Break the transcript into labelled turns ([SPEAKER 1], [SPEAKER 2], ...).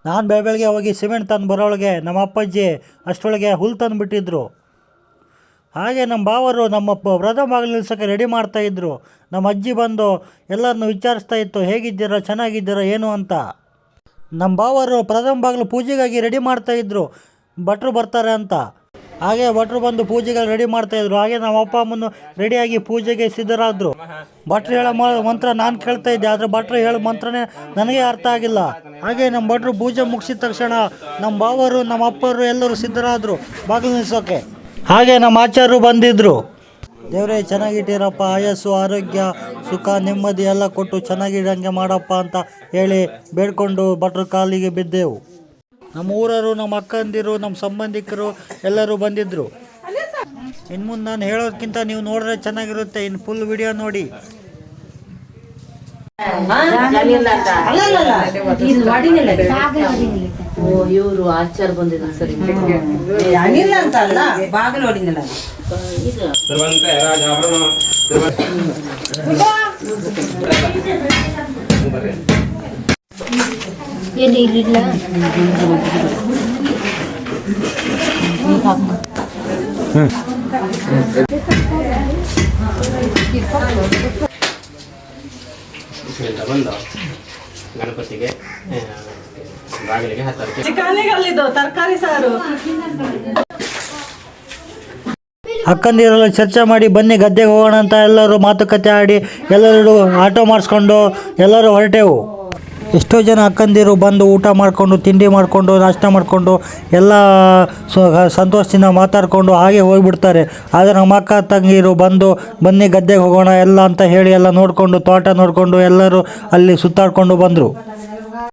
[SPEAKER 1] ನಾನು ಬೆಳಗ್ಗೆ ಹೋಗಿ ಸಿಮೆಂಟ್ ತಂದು ಬರೋಳಗೆ ನಮ್ಮ ಅಪ್ಪಾಜಿ ಅಷ್ಟರೊಳಗೆ ಹುಲ್ಲು ತಂದು ಬಿಟ್ಟಿದ್ರು. ಹಾಗೆ ನಮ್ಮ ಬಾವರು ನಮ್ಮ ಪ್ರಥಮ ಬಾಗಿಲು ನಿಲ್ಸೋಕ್ಕೆ ರೆಡಿ ಮಾಡ್ತಾಯಿದ್ರು. ನಮ್ಮ ಅಜ್ಜಿ ಬಂದು ಎಲ್ಲರನ್ನು ವಿಚಾರಿಸ್ತಾ ಇತ್ತು, ಹೇಗಿದ್ದೀರಾ, ಚೆನ್ನಾಗಿದ್ದೀರಾ ಏನು ಅಂತ. ನಮ್ಮ ಬಾವರು ಪ್ರಥಮ ಬಾಗಿಲು ಪೂಜೆಗಾಗಿ ರೆಡಿ ಮಾಡ್ತಾಯಿದ್ರು, ಭಟ್ರು ಬರ್ತಾರೆ ಅಂತ. ಹಾಗೆ ಭಟ್ರು ಬಂದು ಪೂಜೆಗೆ ರೆಡಿ ಮಾಡ್ತಾಯಿದ್ರು. ಹಾಗೆ ನಮ್ಮ ಅಪ್ಪ ಅಮ್ಮನು ರೆಡಿಯಾಗಿ ಪೂಜೆಗೆ ಸಿದ್ಧರಾದರು. ಭಟ್ರು ಹೇಳೋ ಮಂತ್ರ ನಾನು ಕೇಳ್ತಾ ಇದ್ದೆ, ಆದರೆ ಭಟ್ರು ಹೇಳೋ ಮಂತ್ರನೇ ನನಗೆ ಅರ್ಥ ಆಗಿಲ್ಲ. ಹಾಗೆ ನಮ್ಮ ಭಟ್ರು ಪೂಜೆ ಮುಗಿಸಿದ ತಕ್ಷಣ ನಮ್ಮ ಬಾವರು ನಮ್ಮ ಅಪ್ಪರು ಎಲ್ಲರೂ ಸಿದ್ಧರಾದರು ಬಾಗಿಲು ನಿಲ್ಸೋಕ್ಕೆ. ಹಾಗೆ ನಮ್ಮ ಆಚಾರ್ಯರು ಬಂದಿದ್ದರು. ದೇವರೇ ಚೆನ್ನಾಗಿಟ್ಟಿರಪ್ಪ, ಆಯಸ್ಸು ಆರೋಗ್ಯ ಸುಖ ನೆಮ್ಮದಿ ಎಲ್ಲ ಕೊಟ್ಟು ಚೆನ್ನಾಗಿಡಂಗೆ ಮಾಡಪ್ಪ ಅಂತ ಹೇಳಿ ಬೇಡ್ಕೊಂಡು ಭಟ್ರ ಕಾಲಿಗೆ ಬಿದ್ದೆವು. ನಮ್ಮ ಊರವರು, ನಮ್ಮ ಅಕ್ಕಂದಿರು, ನಮ್ಮ ಸಂಬಂಧಿಕರು ಎಲ್ಲರೂ ಬಂದಿದ್ದರು. ಇನ್ನು ಮುಂದೆ ನಾನು ಹೇಳೋದಕ್ಕಿಂತ ನೀವು ನೋಡಿದ್ರೆ ಚೆನ್ನಾಗಿರುತ್ತೆ. ಇನ್ನು ಫುಲ್ ವಿಡಿಯೋ ನೋಡಿ.
[SPEAKER 2] ಇವರು ಆಚಾರ ಬಂದಿದ್ರು ಸರಿ
[SPEAKER 3] ಅನಿಲ್ಲ ಅಂತ ಅಲ್ಲ, ಬಾಗಿಲು ಹೊಡಿನಿಲ್ಲ.
[SPEAKER 2] ಎಲ್ಲಿ ಇರ್ಲಿಲ್ಲ
[SPEAKER 4] ಬಂದು ಗಣಪತಿಗೆ ಬಾಗಿಲಿಗೆ ಹತ್ತಕ್ಕೆ
[SPEAKER 3] ಚಿಕನ್ನಿಗಲ್ಲಿದ್ದು ತರಕಾರಿ ಸಾರು.
[SPEAKER 1] ಅಕ್ಕಂದಿರೆಲ್ಲ ಚರ್ಚೆ ಮಾಡಿ ಬನ್ನಿ ಗದ್ದೆಗೆ ಹೋಗೋಣ ಅಂತ ಎಲ್ಲರೂ ಮಾತುಕತೆ ಆಡಿ ಎಲ್ಲರೂ ಆಟೋ ಮಾಡಿಸ್ಕೊಂಡು ಎಲ್ಲರೂ ಹೊರಟೆವು. ಎಷ್ಟೋ ಜನ ಅಕ್ಕಂದಿರು ಬಂದು ಊಟ ಮಾಡಿಕೊಂಡು, ತಿಂಡಿ ಮಾಡಿಕೊಂಡು, ನಾಷ್ಟ ಮಾಡಿಕೊಂಡು ಎಲ್ಲ ಸಂತೋಷದಿಂದ ಮಾತಾಡಿಕೊಂಡು ಹಾಗೆ ಹೋಗಿಬಿಡ್ತಾರೆ. ಆದರೆ ನಮ್ಮ ಅಕ್ಕ ತಂಗಿರು ಬಂದು ಬನ್ನಿ ಗದ್ದೆಗೆ ಹೋಗೋಣ ಎಲ್ಲ ಅಂತ ಹೇಳಿ ಎಲ್ಲ ನೋಡಿಕೊಂಡು, ತೋಟ ನೋಡಿಕೊಂಡು ಎಲ್ಲರೂ ಅಲ್ಲಿ ಸುತ್ತಾಡಿಕೊಂಡು ಬಂದರು.